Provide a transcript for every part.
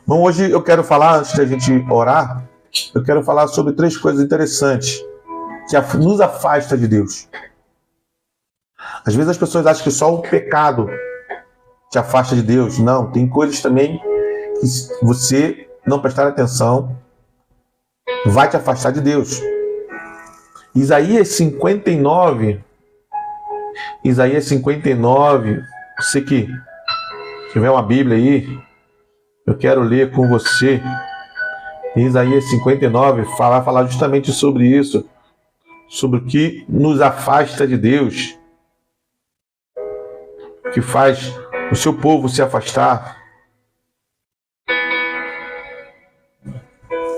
Bom, hoje eu quero falar, antes da gente orar, eu quero falar sobre 3 coisas interessantes que nos afasta de Deus. Às vezes as pessoas acham que só o pecado te afasta de Deus. Não, tem coisas também que, se você não prestar atenção, vai te afastar de Deus. Isaías 59, você que tiver uma Bíblia aí, eu quero ler com você. Isaías 59 vai falar justamente sobre isso, sobre o que nos afasta de Deus, que faz o seu povo se afastar.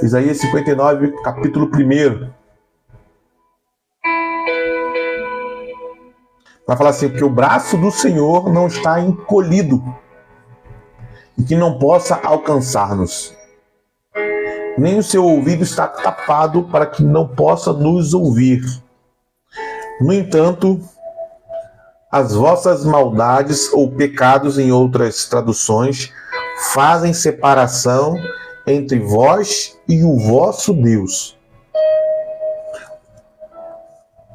Isaías 59, capítulo 1. Vai falar assim: que o braço do Senhor não está encolhido e que não possa alcançar-nos, nem o seu ouvido está tapado para que não possa nos ouvir. No entanto, as vossas maldades ou pecados, em outras traduções, fazem separação entre vós e o vosso Deus.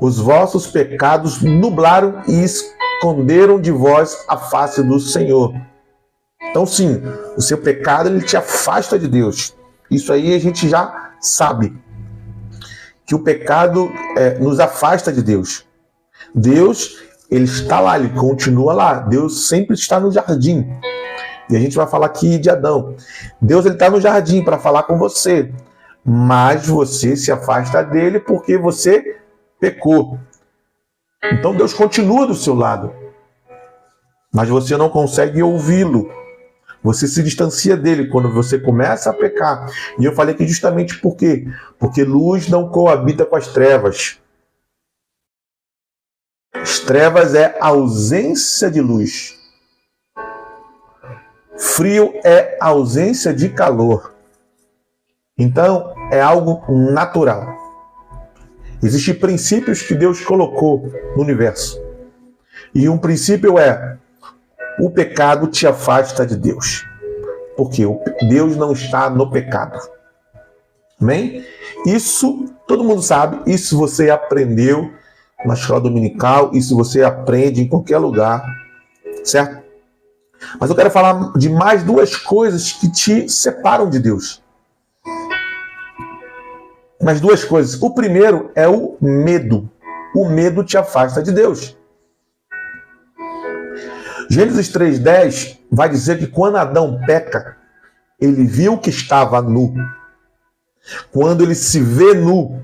Os vossos pecados nublaram e esconderam de vós a face do Senhor. Então sim, o seu pecado ele te afasta de Deus. Isso aí a gente já sabe, que o pecado nos afasta de Deus. Deus, ele está lá, ele continua lá. Deus sempre está no jardim. E a gente vai falar aqui de Adão. Deus, ele está no jardim para falar com você, mas você se afasta dele porque você pecou. Então Deus continua do seu lado, mas você não consegue ouvi-lo. Você se distancia dele quando você começa a pecar. E eu falei aqui justamente por quê? Porque luz não coabita com as trevas. As trevas é ausência de luz. Frio é ausência de calor. Então, é algo natural. Existem princípios que Deus colocou no universo. E um princípio é: o pecado te afasta de Deus. Porque Deus não está no pecado. Amém? Isso todo mundo sabe. Isso você aprendeu na escola dominical. Isso você aprende em qualquer lugar. Certo? Mas eu quero falar de mais 2 coisas que te separam de Deus. Mais 2 coisas. O primeiro é o medo. O medo te afasta de Deus. Gênesis 3:10 vai dizer que quando Adão peca, ele viu que estava nu. Quando ele se vê nu,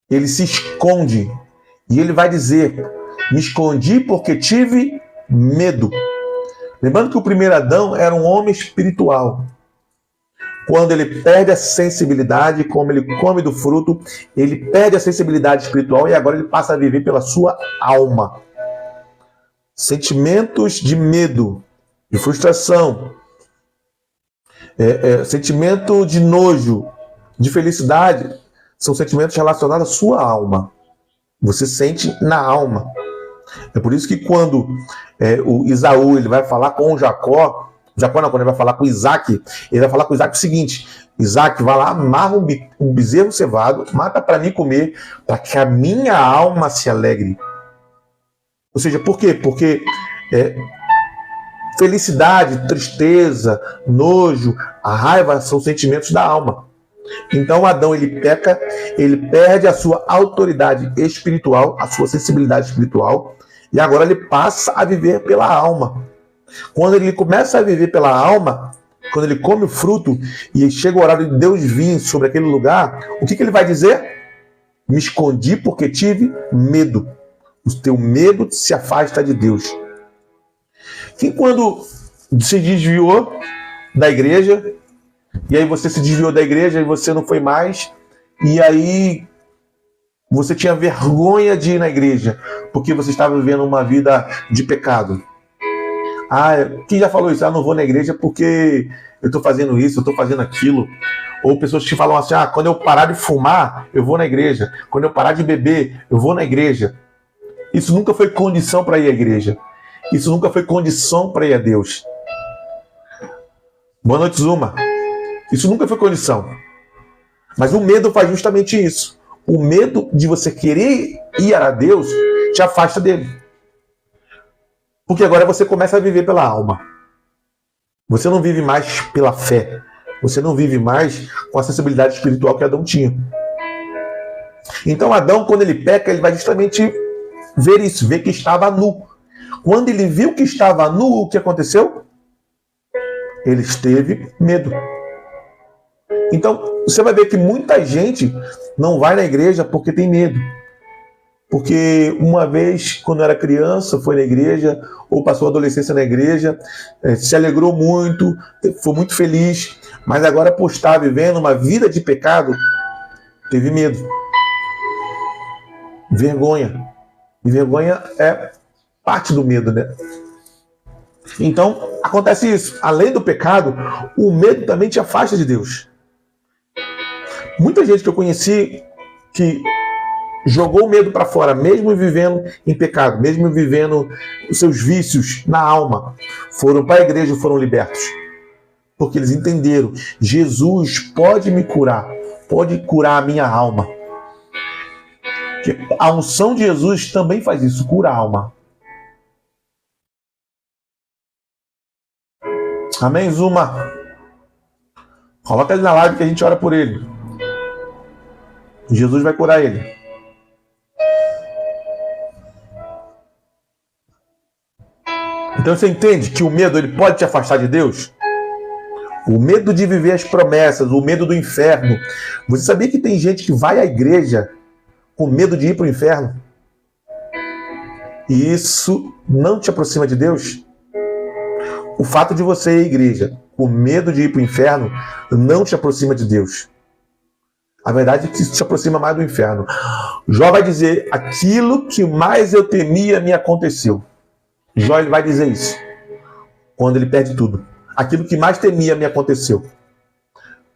ele se esconde. E ele vai dizer: me escondi porque tive medo. Lembrando que o primeiro Adão era um homem espiritual. Quando ele perde a sensibilidade, como ele come do fruto, ele perde a sensibilidade espiritual e agora ele passa a viver pela sua alma. Sentimentos de medo, de frustração, sentimento de nojo, de felicidade, são sentimentos relacionados à sua alma. Você sente na alma. É por isso que quando o Isaú ele vai falar com o Jacó não, quando ele vai falar com Isaac, ele vai falar com Isaac o seguinte: Isaac, vai lá, amarra um bezerro cevado, mata para mim comer, para que a minha alma se alegre. Ou seja, por quê? Porque felicidade, tristeza, nojo, a raiva são sentimentos da alma. Então Adão ele peca, ele perde a sua autoridade espiritual, a sua sensibilidade espiritual, e agora ele passa a viver pela alma. Quando ele começa a viver pela alma, quando ele come o fruto e chega o horário de Deus vir sobre aquele lugar, o que ele vai dizer? Me escondi porque tive medo. O teu medo se afasta de Deus. Que quando se desviou da igreja, e aí você se desviou da igreja e você não foi mais, e aí você tinha vergonha de ir na igreja, porque você estava vivendo uma vida de pecado. Quem já falou isso? Não vou na igreja porque eu estou fazendo isso, eu estou fazendo aquilo. Ou pessoas que falam assim: quando eu parar de fumar, eu vou na igreja. Quando eu parar de beber, eu vou na igreja. Isso nunca foi condição para ir à igreja. Isso nunca foi condição para ir a Deus. Boa noite, Zuma. Isso nunca foi condição. Mas o medo faz justamente isso. O medo de você querer ir a Deus te afasta dele. Porque agora você começa a viver pela alma. Você não vive mais pela fé. Você não vive mais com a sensibilidade espiritual que Adão tinha. Então Adão, quando ele peca, ele vai justamente ver isso, ver que estava nu. Quando ele viu que estava nu, o que aconteceu? Ele teve medo. Então, você vai ver que muita gente não vai na igreja porque tem medo. Porque uma vez, quando era criança, foi na igreja, ou passou a adolescência na igreja, se alegrou muito, foi muito feliz, mas agora, por estar vivendo uma vida de pecado, teve medo. Vergonha. E vergonha é parte do medo, né? Então, acontece isso. Além do pecado, o medo também te afasta de Deus. Muita gente que eu conheci que jogou o medo para fora, mesmo vivendo em pecado, mesmo vivendo os seus vícios na alma, foram para a igreja e foram libertos. Porque eles entenderam, Jesus pode me curar, pode curar a minha alma. Porque a unção de Jesus também faz isso, cura a alma. Amém, Zuma? Coloca ele na live que a gente ora por ele. Jesus vai curar ele. Então você entende que o medo ele pode te afastar de Deus? O medo de viver as promessas, o medo do inferno. Você sabia que tem gente que vai à igreja com medo de ir para o inferno? E isso não te aproxima de Deus? O fato de você ir à igreja com medo de ir para o inferno não te aproxima de Deus. A verdade é que isso te aproxima mais do inferno. Jó vai dizer, aquilo que mais eu temia me aconteceu. Jó ele vai dizer isso, quando ele perde tudo. Aquilo que mais temia me aconteceu.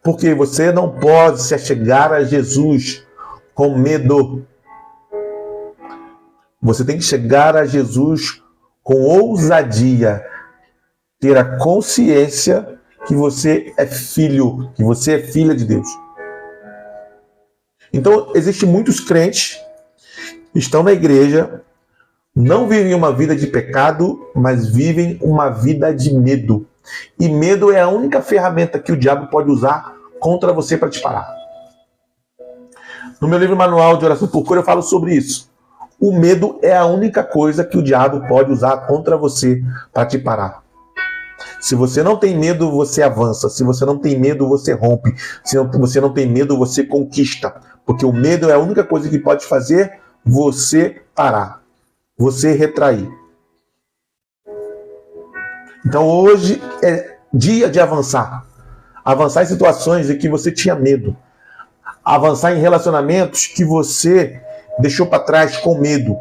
Porque você não pode se achegar a Jesus com medo. Você tem que chegar a Jesus com ousadia. Ter a consciência que você é filho, que você é filha de Deus. Então, existem muitos crentes que estão na igreja, não vivem uma vida de pecado, mas vivem uma vida de medo. E medo é a única ferramenta que o diabo pode usar contra você para te parar. No meu livro Manual de Oração por Cura eu falo sobre isso. O medo é a única coisa que o diabo pode usar contra você para te parar. Se você não tem medo, você avança. Se você não tem medo, você rompe. Se você não tem medo, você conquista. Porque o medo é a única coisa que pode fazer você parar. Você retrair. Então hoje é dia de avançar. Avançar em situações em que você tinha medo. Avançar em relacionamentos que você deixou para trás com medo.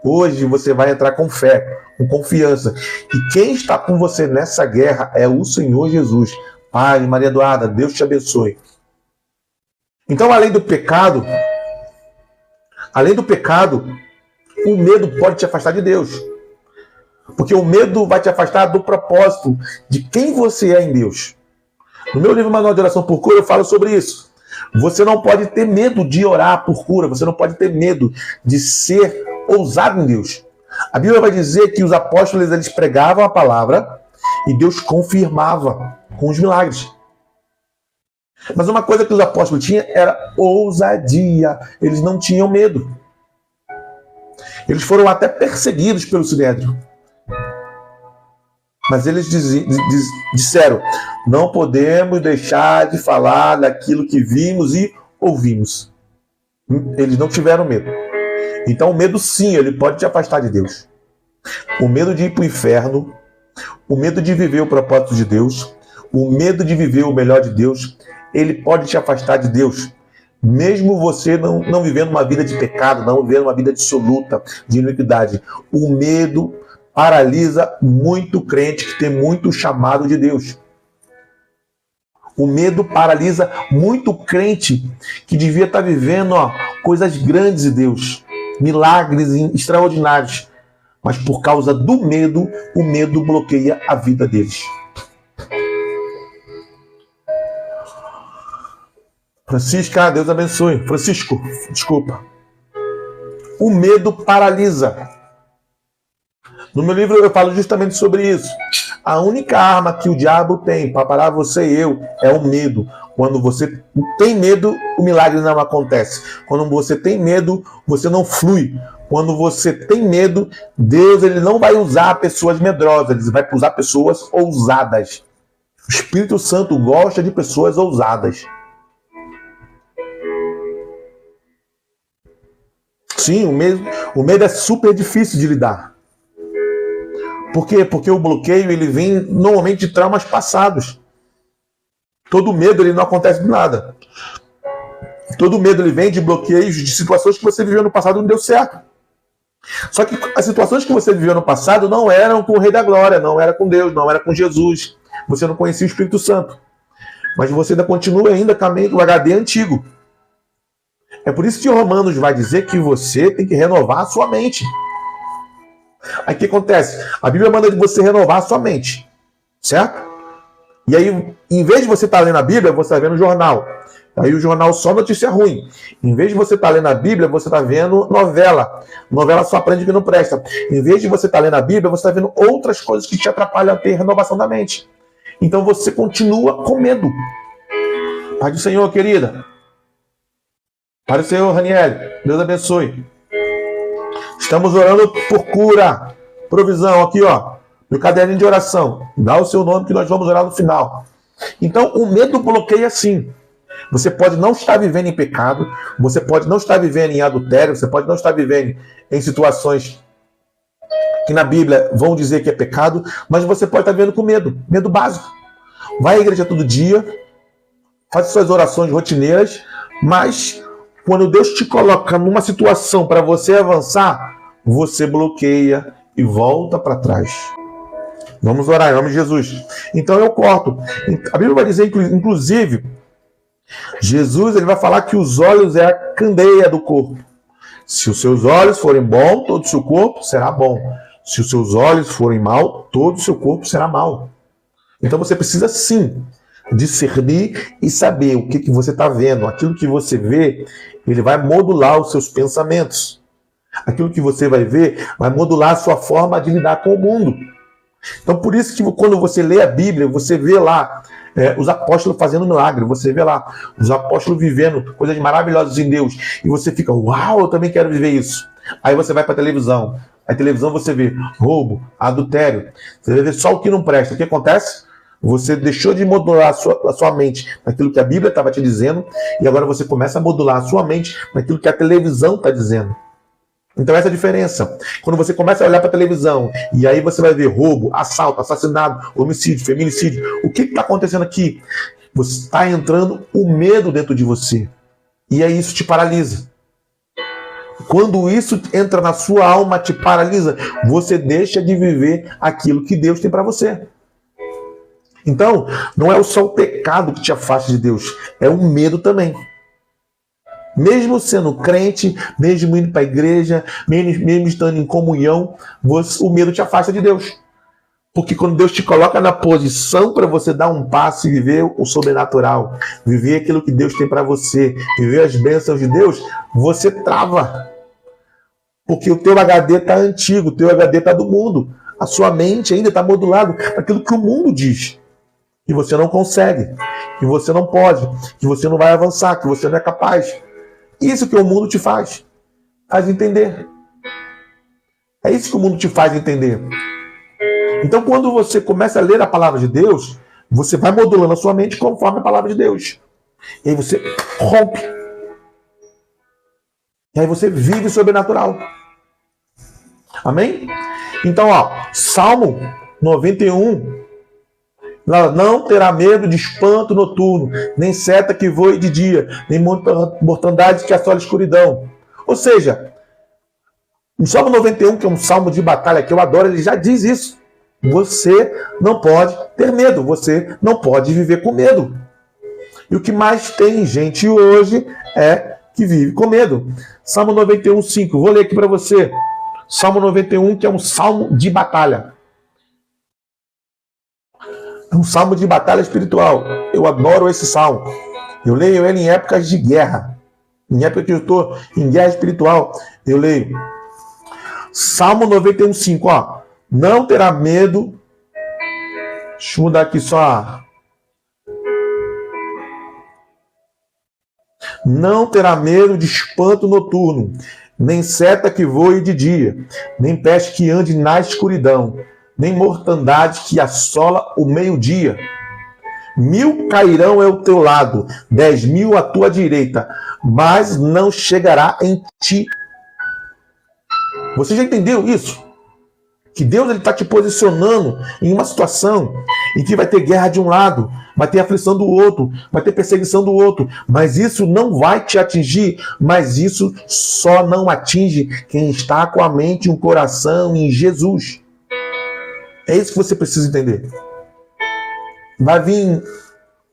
Hoje você vai entrar com fé, com confiança. E quem está com você nessa guerra é o Senhor Jesus. Pai, Maria Eduarda, Deus te abençoe. Então, além do pecado, o medo pode te afastar de Deus. Porque o medo vai te afastar do propósito de quem você é em Deus. No meu livro Manual de Oração por Cura eu falo sobre isso. Você não pode ter medo de orar por cura. Você não pode ter medo de ser ousado em Deus. A Bíblia vai dizer que os apóstolos eles pregavam a palavra e Deus confirmava com os milagres. Mas uma coisa que os apóstolos tinham era ousadia. Eles não tinham medo. Eles foram até perseguidos pelo Sinédrio. Mas eles disseram, não podemos deixar de falar daquilo que vimos e ouvimos. Eles não tiveram medo. Então o medo sim, ele pode te afastar de Deus. O medo de ir para o inferno, o medo de viver o propósito de Deus, o medo de viver o melhor de Deus, ele pode te afastar de Deus. Mesmo você não vivendo uma vida de pecado, não vivendo uma vida dissoluta, de iniquidade. O medo paralisa muito crente que tem muito chamado de Deus. O medo paralisa muito crente que devia estar vivendo coisas grandes de Deus, milagres extraordinários. Mas por causa do medo, o medo bloqueia a vida deles. Francisca, Deus abençoe. Francisco, desculpa. O medo paralisa. No meu livro eu falo justamente sobre isso. A única arma que o diabo tem para parar você e eu é o medo. Quando você tem medo, o milagre não acontece. Quando você tem medo, você não flui. Quando você tem medo, Deus ele não vai usar pessoas medrosas, ele vai usar pessoas ousadas. O Espírito Santo gosta de pessoas ousadas. Sim, o medo é super difícil de lidar. Por quê? Porque o bloqueio ele vem normalmente de traumas passados. Todo medo ele não acontece do nada. Todo medo ele vem de bloqueios, de situações que você viveu no passado e não deu certo. Só que as situações que você viveu no passado não eram com o Rei da Glória, não era com Deus, não era com Jesus. Você não conhecia o Espírito Santo. Mas você ainda continua ainda caminhando do HD antigo. É por isso que Romanos vai dizer que você tem que renovar a sua mente. Aí o que acontece? A Bíblia manda de você renovar a sua mente. Certo? E aí, em vez de você estar lendo a Bíblia, você está vendo o jornal. Aí o jornal só notícia ruim. Em vez de você estar lendo a Bíblia, você está vendo novela. Novela só aprende que não presta. Em vez de você estar lendo a Bíblia, você está vendo outras coisas que te atrapalham a ter renovação da mente. Então você continua com medo. Pai do Senhor, querida. Pai do Senhor, Raniel. Deus abençoe. Estamos orando por cura, provisão. Aqui, ó. Meu caderninho de oração. Dá o seu nome que nós vamos orar no final. Então, o medo bloqueia sim. Você pode não estar vivendo em pecado, você pode não estar vivendo em adultério, você pode não estar vivendo em situações que na Bíblia vão dizer que é pecado, mas você pode estar vivendo com medo, medo básico. Vai à igreja todo dia, faz suas orações rotineiras, mas quando Deus te coloca numa situação para você avançar, você bloqueia e volta para trás. Vamos orar em nome de Jesus. Então eu corto. A Bíblia vai dizer, inclusive, Jesus ele vai falar que os olhos é a candeia do corpo. Se os seus olhos forem bons, todo o seu corpo será bom. Se os seus olhos forem mal, todo o seu corpo será mal. Então você precisa sim discernir e saber o que você está vendo. Aquilo que você vê, ele vai modular os seus pensamentos. Aquilo que você vai ver vai modular a sua forma de lidar com o mundo. Então por isso que quando você lê a Bíblia, você vê lá os apóstolos fazendo milagre, você vê lá os apóstolos vivendo coisas maravilhosas em Deus, e você fica, uau, eu também quero viver isso. Aí você vai para a televisão, a televisão você vê roubo, adultério, você vai ver só o que não presta. O que acontece? Você deixou de modular a sua mente naquilo que a Bíblia estava te dizendo, e agora você começa a modular a sua mente naquilo que a televisão está dizendo. Então essa é a diferença. Quando você começa a olhar para a televisão e aí você vai ver roubo, assalto, assassinato, homicídio, feminicídio, o que está acontecendo aqui? Você está entrando o medo dentro de você. E aí isso te paralisa. Quando isso entra na sua alma, te paralisa, você deixa de viver aquilo que Deus tem para você. Então, não é só o pecado que te afasta de Deus, é o medo também. Mesmo sendo crente, mesmo indo para a igreja, mesmo estando em comunhão, o medo te afasta de Deus. Porque quando Deus te coloca na posição para você dar um passo e viver o sobrenatural, viver aquilo que Deus tem para você, viver as bênçãos de Deus, você trava. Porque o teu HD está antigo, o teu HD está do mundo. A sua mente ainda está modulada para aquilo que o mundo diz. Que você não consegue, que você não pode, que você não vai avançar, que você não é capaz. Isso que o mundo te faz entender. É isso que o mundo te faz entender. Então, quando você começa a ler a palavra de Deus, você vai modulando a sua mente conforme a palavra de Deus. E aí você rompe. E aí você vive o sobrenatural. Amém? Então, ó, Salmo 91. Não terá medo de espanto noturno, nem seta que voe de dia, nem mortandade que assola a escuridão. Ou seja, o Salmo 91, que é um salmo de batalha que eu adoro, ele já diz isso. Você não pode ter medo, você não pode viver com medo. E o que mais tem gente hoje é que vive com medo. Salmo 91, 5. Vou ler aqui para você. Salmo 91, que é um salmo de batalha. É um salmo de batalha espiritual. Eu adoro esse salmo. Eu leio ele em épocas de guerra. Em época que eu estou em guerra espiritual, eu leio. Salmo 91:5, ó. Não terá medo. Deixa eu mudar aqui só. Não terá medo de espanto noturno, nem seta que voe de dia, nem peste que ande na escuridão, nem mortandade que assola o meio-dia. 1000 cairão ao teu lado, 10.000 à tua direita, mas não chegará em ti. Você já entendeu isso? Que Deus está te posicionando em uma situação em que vai ter guerra de um lado, vai ter aflição do outro, vai ter perseguição do outro, mas isso não vai te atingir, mas isso só não atinge quem está com a mente e o coração em Jesus. É isso que você precisa entender. Vai vir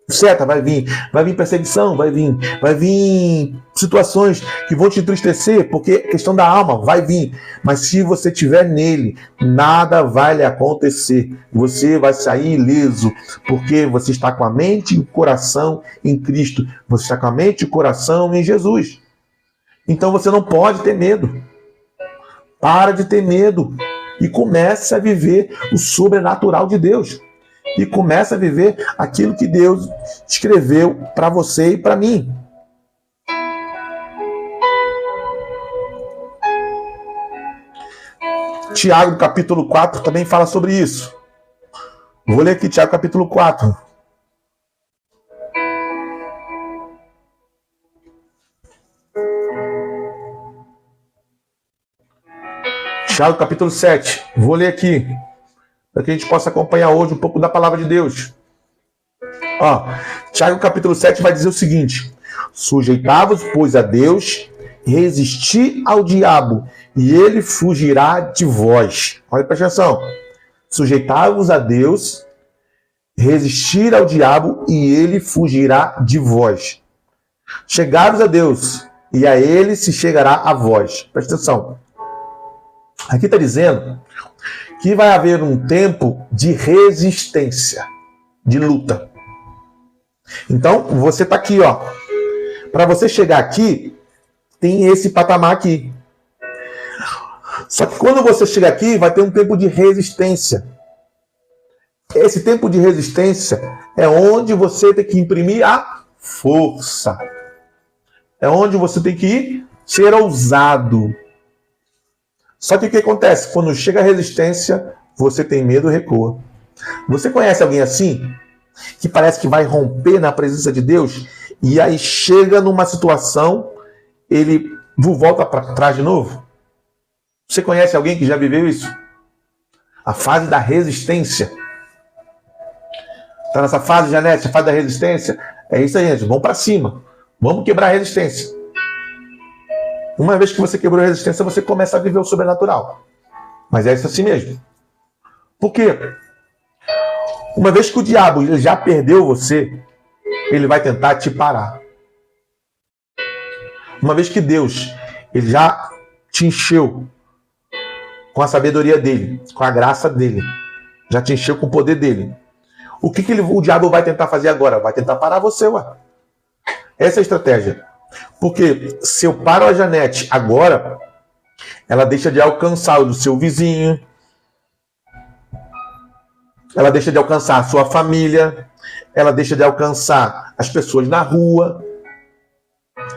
seta, vai vir perseguição, vai vir situações que vão te entristecer, porque a questão da alma vai vir, mas se você estiver nele, nada vai lhe acontecer, você vai sair ileso, porque você está com a mente e o coração em Cristo, você está com a mente e o coração em Jesus. Então você não pode ter medo. Para de ter medo e comece a viver o sobrenatural de Deus. E começa a viver aquilo que Deus escreveu para você e para mim. Tiago, capítulo 4, também fala sobre isso. Vou ler aqui Tiago, capítulo 4. Tiago, capítulo 7. Vou ler aqui, para que a gente possa acompanhar hoje um pouco da palavra de Deus. Ó, Tiago capítulo 7 vai dizer o seguinte: sujeitai-vos, pois, a Deus, resisti ao diabo, e ele fugirá de vós. Olha, presta atenção. Sujeitai-vos a Deus, resistir ao diabo, e ele fugirá de vós. Chegai-vos a Deus, e a ele se chegará a vós. Presta atenção. Aqui está dizendo que vai haver um tempo de resistência, de luta. Então, você está aqui, ó. Para você chegar aqui, tem esse patamar aqui. Só que quando você chega aqui, vai ter um tempo de resistência. Esse tempo de resistência é onde você tem que imprimir a força. É onde você tem que ser ousado. Só que o que acontece? Quando chega a resistência, você tem medo e recua. Você conhece alguém assim? Que parece que vai romper na presença de Deus, e aí chega numa situação, ele volta para trás de novo? Você conhece alguém que já viveu isso? A fase da resistência. Está nessa fase, Janete, a fase da resistência? É isso aí, gente. Vamos para cima. Vamos quebrar a resistência. Uma vez que você quebrou a resistência, você começa a viver o sobrenatural. Mas é isso assim mesmo. Por quê? Uma vez que o diabo ele já perdeu você, ele vai tentar te parar. Uma vez que Deus ele já te encheu com a sabedoria dele, com a graça dele, já te encheu com o poder dele, o que o diabo vai tentar fazer agora? Vai tentar parar você, ué. Essa é a estratégia. Porque se eu paro a Janete agora, ela deixa de alcançar o do seu vizinho, ela deixa de alcançar a sua família, ela deixa de alcançar as pessoas na rua.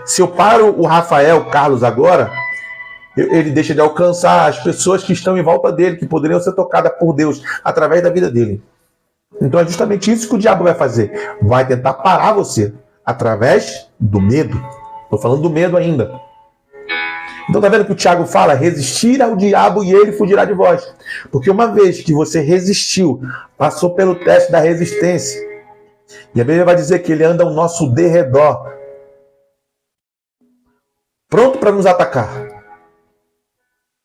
Se eu paro o Rafael Carlos agora, ele deixa de alcançar as pessoas que estão em volta dele, que poderiam ser tocadas por Deus através da vida dele. Então é justamente isso que o diabo vai fazer. Vai tentar parar você através do medo. Estou falando do medo ainda. Então tá vendo que o Tiago fala? Resistir ao diabo e ele fugirá de vós. Porque uma vez que você resistiu, passou pelo teste da resistência, e a Bíblia vai dizer que ele anda ao nosso derredor, pronto para nos atacar.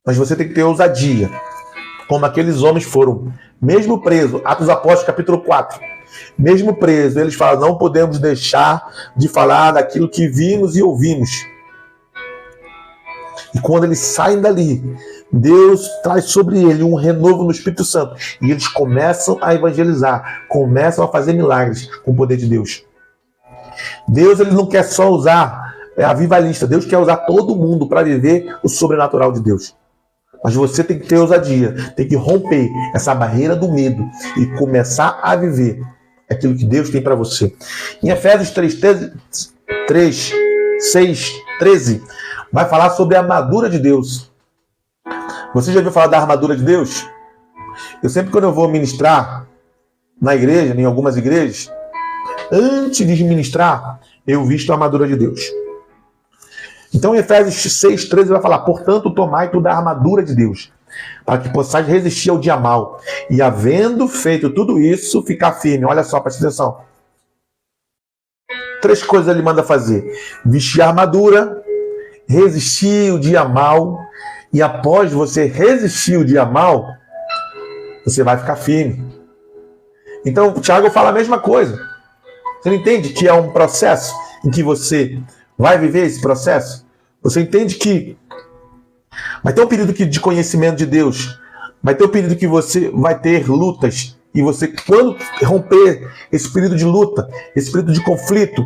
Mas você tem que ter ousadia, como aqueles homens foram, mesmo preso. Atos Apóstolos capítulo 4. Mesmo preso, eles falam: não podemos deixar de falar daquilo que vimos e ouvimos. E quando eles saem dali, Deus traz sobre ele um renovo no Espírito Santo. E eles começam a evangelizar, começam a fazer milagres com o poder de Deus. Deus ele não quer só usar avivalista. Deus quer usar todo mundo para viver o sobrenatural de Deus. Mas você tem que ter ousadia, tem que romper essa barreira do medo e começar a viver aquilo que Deus tem para você. Em Efésios 13, vai falar sobre a armadura de Deus. Você já ouviu falar da armadura de Deus? Eu sempre, quando eu vou ministrar na igreja, em algumas igrejas, antes de ministrar, eu visto a armadura de Deus. Então, em Efésios 6,13 vai falar: portanto, tomai toda a armadura de Deus, para que possais resistir ao dia mau, e havendo feito tudo isso, ficar firme. Olha só, presta atenção. 3 coisas ele manda fazer: vestir a armadura, resistir o dia mau, e após você resistir o dia mau, você vai ficar firme. Então, o Tiago fala a mesma coisa. Você não entende que é um processo em que você vai viver esse processo? Você entende que vai ter um período de conhecimento de Deus, vai ter um período que você vai ter lutas, e você, quando romper esse período de luta, esse período de conflito,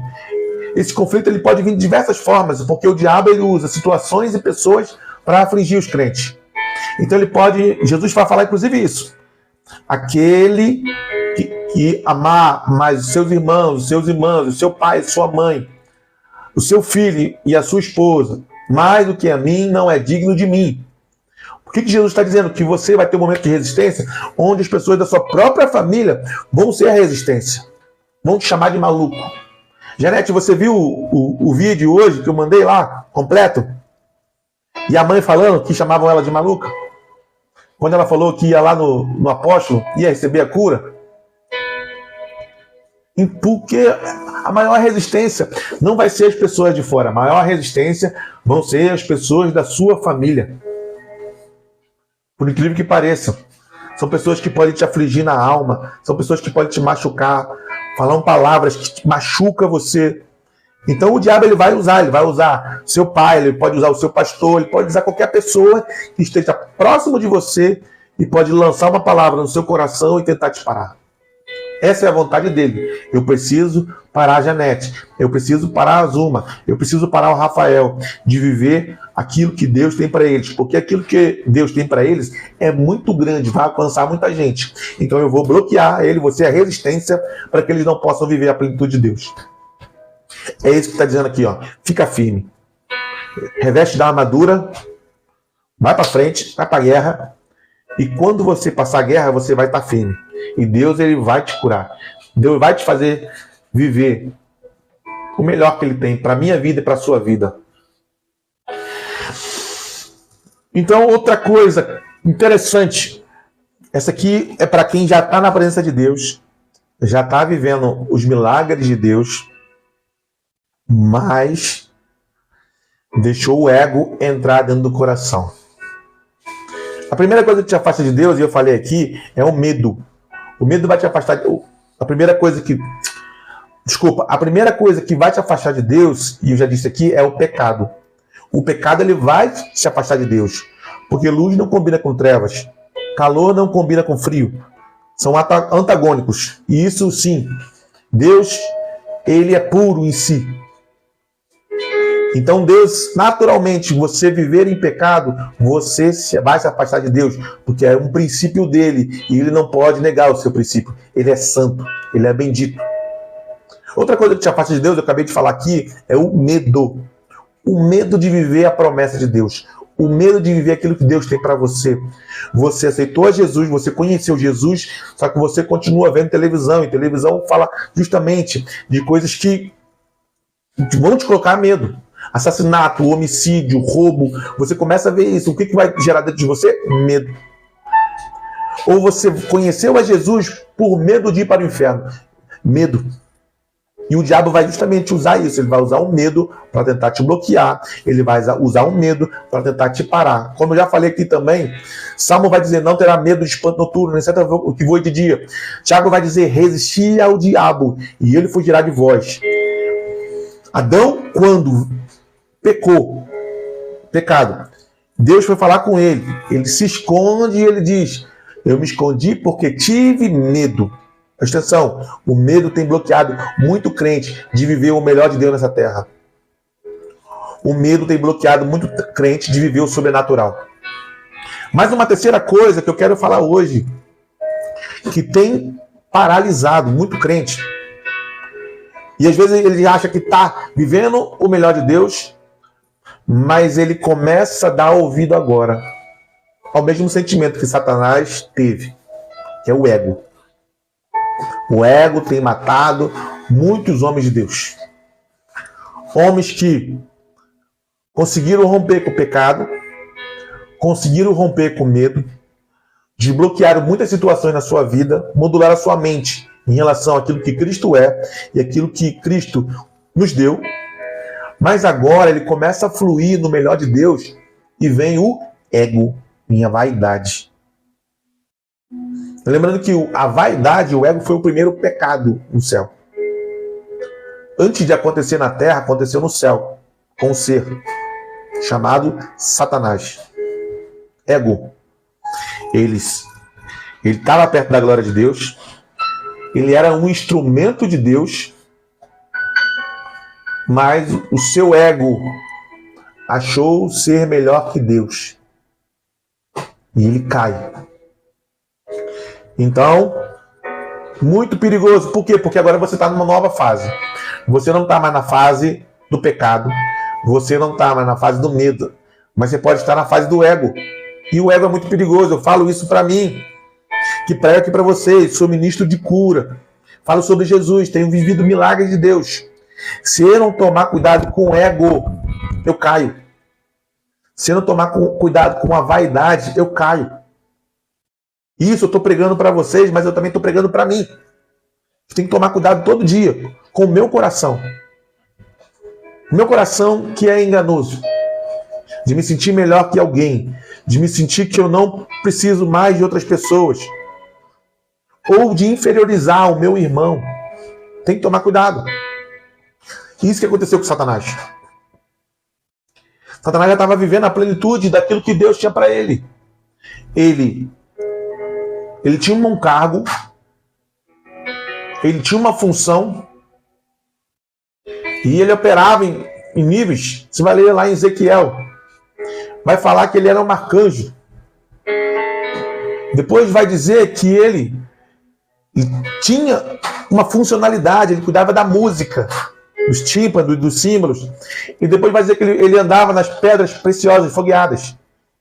esse conflito ele pode vir de diversas formas, porque o diabo ele usa situações e pessoas para afligir os crentes. Então ele pode, Jesus vai falar inclusive isso: aquele que amar mais os seus irmãos, os seus irmãos, o seu pai, sua mãe, o seu filho e a sua esposa, mais do que a mim, não é digno de mim. Por que Jesus está dizendo? Que você vai ter um momento de resistência onde as pessoas da sua própria família vão ser a resistência, vão te chamar de maluco. Janete, você viu o vídeo hoje que eu mandei lá, completo? E a mãe falando que chamavam ela de maluca? Quando ela falou que ia lá no apóstolo, ia receber a cura? Porque a maior resistência não vai ser as pessoas de fora. A maior resistência vão ser as pessoas da sua família. Por incrível que pareça. São pessoas que podem te afligir na alma. São pessoas que podem te machucar. Falar palavras que machucam você. Então o diabo ele vai usar seu pai, ele pode usar o seu pastor, ele pode usar qualquer pessoa que esteja próximo de você e pode lançar uma palavra no seu coração e tentar te parar. Essa é a vontade dele. Eu preciso parar a Janete, eu preciso parar a Zuma, eu preciso parar o Rafael de viver aquilo que Deus tem para eles, porque aquilo que Deus tem para eles é muito grande, vai alcançar muita gente. Então eu vou bloquear ele, você é a resistência para que eles não possam viver a plenitude de Deus. É isso que está dizendo aqui, ó. Fica firme, reveste da armadura, vai para frente, vai para a guerra, e quando você passar a guerra, você vai estar firme. E Deus ele vai te curar. Deus vai te fazer viver o melhor que Ele tem para a minha vida e para a sua vida. Então, outra coisa interessante. Essa aqui é para quem já está na presença de Deus, já está vivendo os milagres de Deus, mas deixou o ego entrar dentro do coração. A primeira coisa que te afasta de Deus, e eu falei aqui, é o medo. O medo vai te afastar. A primeira coisa que vai te afastar de Deus, e eu já disse aqui, é o pecado. O pecado ele vai te afastar de Deus, porque luz não combina com trevas, calor não combina com frio, são antagônicos. E isso sim, Deus ele é puro em si. Então Deus, naturalmente, você viver em pecado, você vai se afastar de Deus, porque é um princípio dele, e ele não pode negar o seu princípio. Ele é santo, ele é bendito. Outra coisa que te afasta de Deus, eu acabei de falar aqui, é o medo. O medo de viver a promessa de Deus. O medo de viver aquilo que Deus tem para você. Você aceitou a Jesus, você conheceu Jesus, só que você continua vendo televisão, e televisão fala justamente de coisas que vão te colocar medo. Assassinato, homicídio, roubo, você começa a ver isso. O que vai gerar dentro de você? Medo. Ou você conheceu a Jesus por medo de ir para o inferno. Medo. E o diabo vai justamente usar isso. Ele vai usar o medo para tentar te bloquear. Ele vai usar o medo para tentar te parar. Como eu já falei aqui também, Salmo vai dizer, não terá medo de espanto noturno, nem certo o que voe de dia. Tiago vai dizer, resistir ao diabo, e ele fugirá de vós. Adão, quando pecado, Deus foi falar com ele. Ele se esconde e ele diz, eu me escondi porque tive medo. Presta atenção, o medo tem bloqueado muito crente de viver o melhor de Deus nessa terra. O medo tem bloqueado muito crente de viver o sobrenatural. Mas uma terceira coisa que eu quero falar hoje, que tem paralisado muito crente, e às vezes ele acha que está vivendo o melhor de Deus, mas ele começa a dar ouvido agora ao mesmo sentimento que Satanás teve, que é o ego. O ego tem matado muitos homens de Deus. Homens que conseguiram romper com o pecado, conseguiram romper com o medo, desbloquearam muitas situações na sua vida, modularam a sua mente em relação àquilo que Cristo é e aquilo que Cristo nos deu. Mas agora ele começa a fluir no melhor de Deus e vem o ego, minha vaidade. Lembrando que a vaidade, o ego, foi o primeiro pecado no céu. Antes de acontecer na terra, aconteceu no céu, com um ser chamado Satanás. Ego. Ele estava perto da glória de Deus, ele era um instrumento de Deus, mas o seu ego achou ser melhor que Deus. E ele cai. Então, muito perigoso. Por quê? Porque agora você está numa nova fase. Você não está mais na fase do pecado. Você não está mais na fase do medo. Mas você pode estar na fase do ego. E o ego é muito perigoso. Eu falo isso para mim, que prego aqui para vocês. Sou ministro de cura. Falo sobre Jesus. Tenho vivido milagres de Deus. Se eu não tomar cuidado com o ego, eu caio. Se eu não tomar cuidado com a vaidade, eu caio. Isso eu estou pregando para vocês, mas eu também estou pregando para mim. Eu tenho que tomar cuidado todo dia com o meu coração. O meu coração que é enganoso. De me sentir melhor que alguém. De me sentir que eu não preciso mais de outras pessoas. Ou de inferiorizar o meu irmão. Tem que tomar cuidado. Isso que aconteceu com Satanás. Satanás já estava vivendo a plenitude daquilo que Deus tinha para ele. Ele tinha um cargo, ele tinha uma função, e ele operava em níveis. Você vai ler lá em Ezequiel, vai falar que ele era um arcanjo. Depois vai dizer que ele tinha uma funcionalidade, ele cuidava da música, dos tímpanos, dos símbolos, e depois vai dizer que ele andava nas pedras preciosas, fogueadas.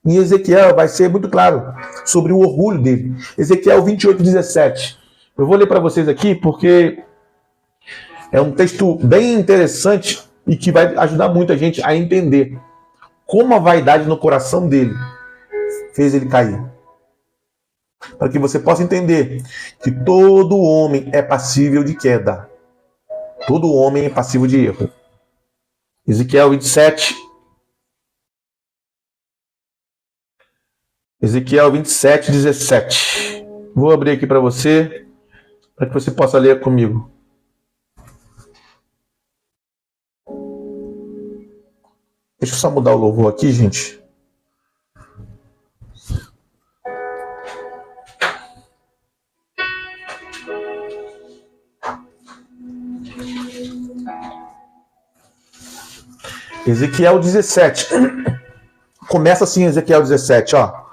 Em Ezequiel vai ser muito claro sobre o orgulho dele. Ezequiel 28:17. Eu vou ler para vocês aqui porque é um texto bem interessante e que vai ajudar muito a gente a entender como a vaidade no coração dele fez ele cair. Para que você possa entender que todo homem é passível de queda. Todo homem é passível de erro. Ezequiel 27. Ezequiel 27:17. Vou abrir aqui para você, para que você possa ler comigo. Deixa eu só mudar o louvor aqui, gente. Ezequiel 17. Começa assim, Ezequiel 17, ó.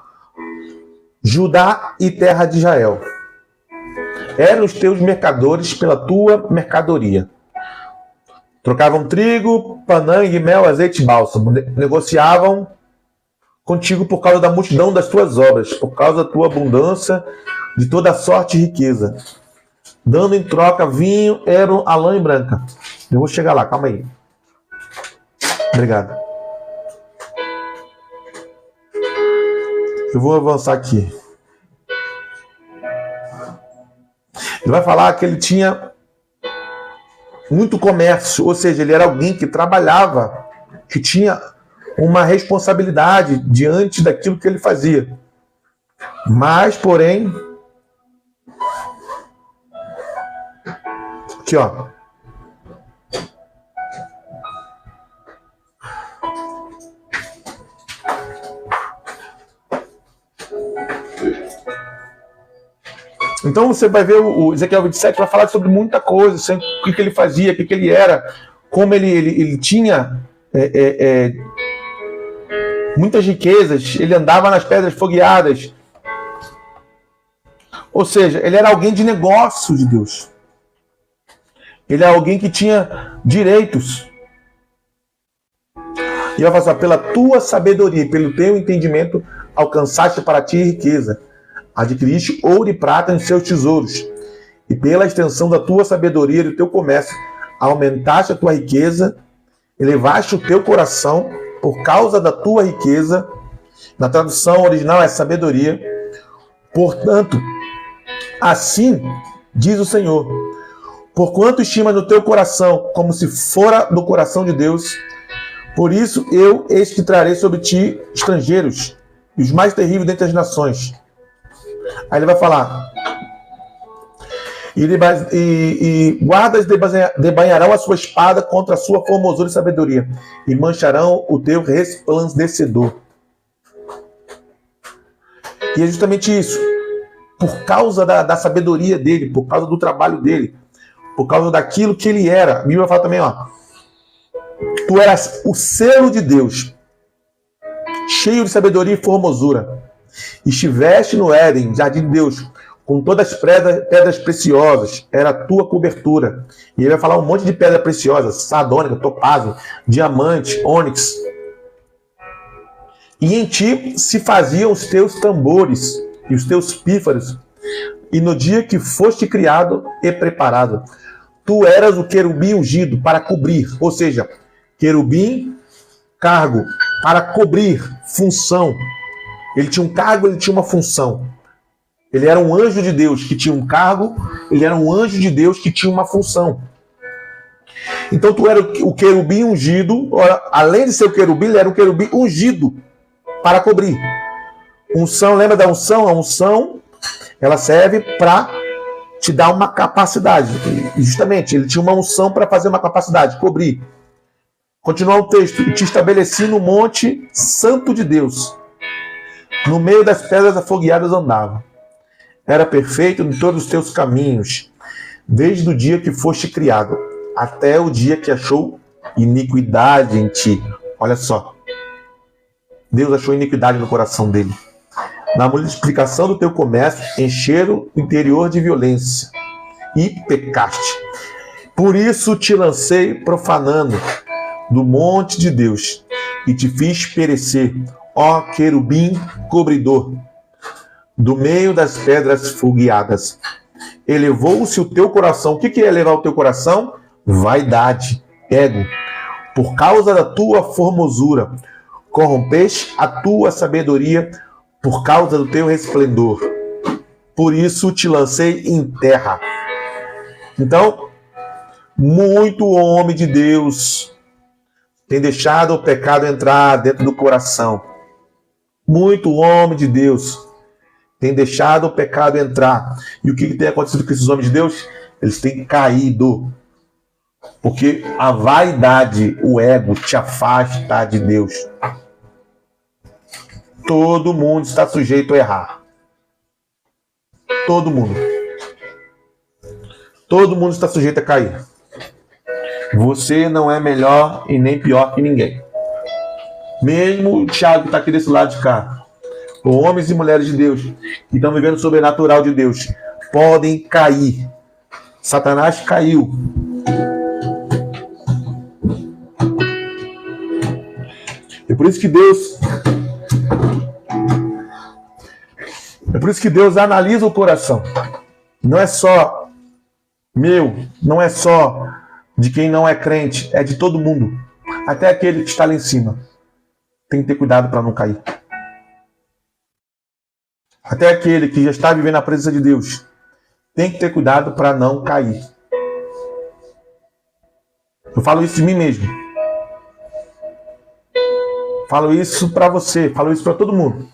Judá e terra de Israel, eram os teus mercadores pela tua mercadoria. Trocavam trigo, panangue, mel, azeite e bálsamo. Negociavam contigo por causa da multidão das tuas obras, por causa da tua abundância, de toda sorte e riqueza. Dando em troca vinho, eram a lã e branca. Eu vou chegar lá, calma aí. Obrigado. Eu vou avançar aqui. Ele vai falar que ele tinha muito comércio, ou seja, ele era alguém que trabalhava, que tinha uma responsabilidade diante daquilo que ele fazia. Mas, porém, aqui, ó. Então você vai ver o Ezequiel 27, vai falar sobre muita coisa, o que ele fazia, o que ele era, como ele tinha muitas riquezas, ele andava nas pedras fogueadas. Ou seja, ele era alguém de negócio de Deus. Ele era alguém que tinha direitos. E vai falar, pela tua sabedoria, pelo teu entendimento, alcançaste para ti riqueza. Adquiriste ouro e prata em seus tesouros. E pela extensão da tua sabedoria e do teu comércio, aumentaste a tua riqueza, elevaste o teu coração por causa da tua riqueza. Na tradução original é sabedoria. Portanto, assim diz o Senhor, porquanto estimas no teu coração como se fora do coração de Deus, por isso eu eis que trarei sobre ti estrangeiros, e os mais terríveis dentre as nações. Aí ele vai falar, e guardas debanharão a sua espada contra a sua formosura e sabedoria, e mancharão o teu resplandecedor. E é justamente isso. Por causa da sabedoria dele, por causa do trabalho dele, por causa daquilo que ele era. A Bíblia fala também, tu eras o selo de Deus, cheio de sabedoria e formosura. Estiveste no Éden, jardim de Deus, com todas as pedras preciosas, era a tua cobertura. E ele vai falar um monte de pedra preciosa, sardônica, topázio, diamante, ônix. E em ti se faziam os teus tambores e os teus pífaros, e no dia que foste criado e preparado, tu eras o querubim ungido para cobrir, ou seja, querubim, cargo, para cobrir, função. Ele tinha um cargo, ele tinha uma função. Ele era um anjo de Deus que tinha um cargo, ele era um anjo de Deus que tinha uma função. Então tu era o querubim ungido, além de ser o querubim, ele era um querubim ungido para cobrir. Unção, lembra da unção? A unção, ela serve para te dar uma capacidade. E justamente, ele tinha uma unção para fazer uma capacidade, cobrir. Continua o texto. E te estabeleci no monte santo de Deus. No meio das pedras afogueadas andava. Era perfeito em todos os teus caminhos, desde o dia que foste criado, até o dia que achou iniquidade em ti. Olha só. Deus achou iniquidade no coração dele. Na multiplicação do teu comércio, encheram o interior de violência e pecaste. Por isso te lancei profanando do monte de Deus e te fiz perecer, ó querubim cobridor, do meio das pedras fogueadas. Elevou-se o teu coração. O que é elevar o teu coração? Vaidade, ego. Por causa da tua formosura, corrompeste a tua sabedoria por causa do teu resplendor. Por isso te lancei em terra. Então, muito homem de Deus tem deixado o pecado entrar dentro do coração. Muito homem de Deus tem deixado o pecado entrar. E o que tem acontecido com esses homens de Deus? Eles têm caído. Porque a vaidade, o ego, te afasta de Deus. Todo mundo está sujeito a errar. Todo mundo. Todo mundo está sujeito a cair. Você não é melhor e nem pior que ninguém. Mesmo o Thiago que está aqui desse lado de cá, homens e mulheres de Deus que estão vivendo o sobrenatural de Deus, podem cair. Satanás caiu. É por isso que Deus analisa o coração. Não é só meu, não é só de quem não é crente, é de todo mundo. Até aquele que está lá em cima. Tem que ter cuidado para não cair. Até aquele que já está vivendo a presença de Deus. Tem que ter cuidado para não cair. Eu falo isso de mim mesmo. Falo isso para você, falo isso para todo mundo.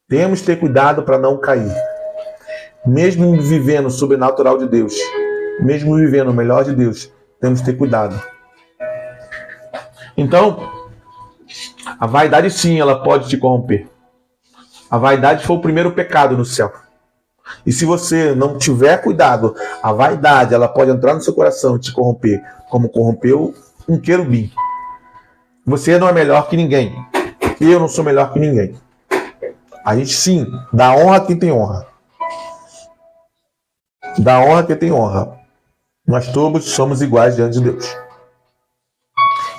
Temos que ter cuidado para não cair. Mesmo vivendo o sobrenatural de Deus, mesmo vivendo o melhor de Deus, temos que ter cuidado. Então, a vaidade sim, ela pode te corromper. A vaidade foi o primeiro pecado no céu. E se você não tiver cuidado, a vaidade ela pode entrar no seu coração e te corromper, como corrompeu um querubim. Você não é melhor que ninguém. Eu não sou melhor que ninguém. A gente sim dá honra a quem tem honra. Dá honra a quem tem honra. Nós todos somos iguais diante de Deus.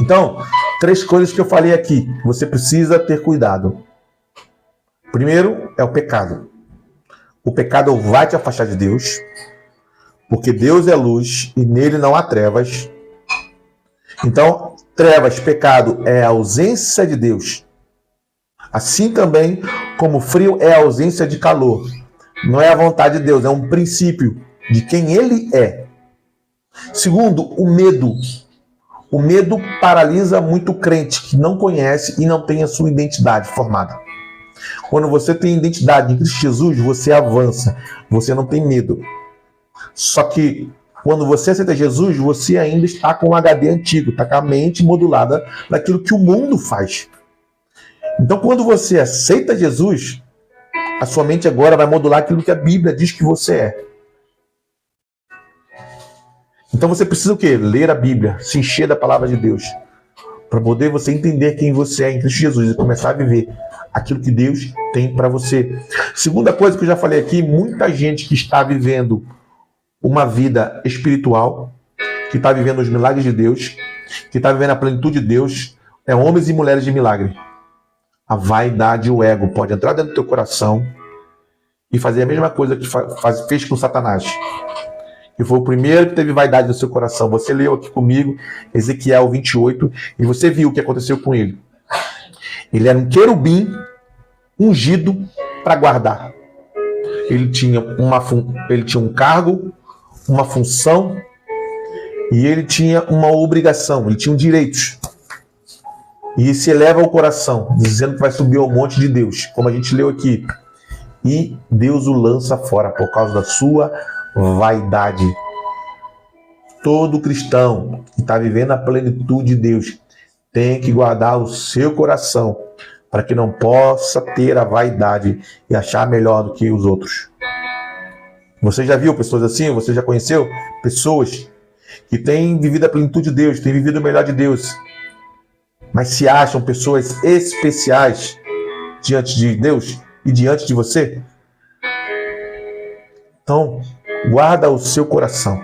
Então, 3 coisas que eu falei aqui. Você precisa ter cuidado. Primeiro é o pecado. O pecado vai te afastar de Deus, porque Deus é luz e nele não há trevas. Então, trevas, pecado é a ausência de Deus. Assim também como frio é a ausência de calor. Não é a vontade de Deus, é um princípio de quem ele é. Segundo, o medo. O medo paralisa muito o crente que não conhece e não tem a sua identidade formada. Quando você tem identidade em Cristo Jesus, você avança, você não tem medo. Só que quando você aceita Jesus, você ainda está com um HD antigo, está com a mente modulada daquilo que o mundo faz. Então quando você aceita Jesus, a sua mente agora vai modular aquilo que a Bíblia diz que você é. Então você precisa o quê? Ler a Bíblia, se encher da palavra de Deus, para poder você entender quem você é em Cristo Jesus e começar a viver aquilo que Deus tem para você. Segunda coisa que eu já falei aqui, muita gente que está vivendo uma vida espiritual, que está vivendo os milagres de Deus, que está vivendo a plenitude de Deus, é homens e mulheres de milagre. A vaidade e o ego pode entrar dentro do teu coração e fazer a mesma coisa que fez com Satanás. Que foi o primeiro que teve vaidade no seu coração. Você leu aqui comigo Ezequiel 28 e você viu o que aconteceu com ele. Ele era um querubim ungido para guardar. Ele tinha um cargo, uma função e ele tinha uma obrigação, ele tinha direitos. E se eleva ao coração, dizendo que vai subir ao monte de Deus, como a gente leu aqui. E Deus o lança fora por causa da sua vaidade. Todo cristão que está vivendo a plenitude de Deus tem que guardar o seu coração para que não possa ter a vaidade e achar melhor do que os outros. Você já viu pessoas assim? Você já conheceu pessoas que têm vivido a plenitude de Deus, têm vivido o melhor de Deus, mas se acham pessoas especiais diante de Deus e diante de você? Então, guarda o seu coração.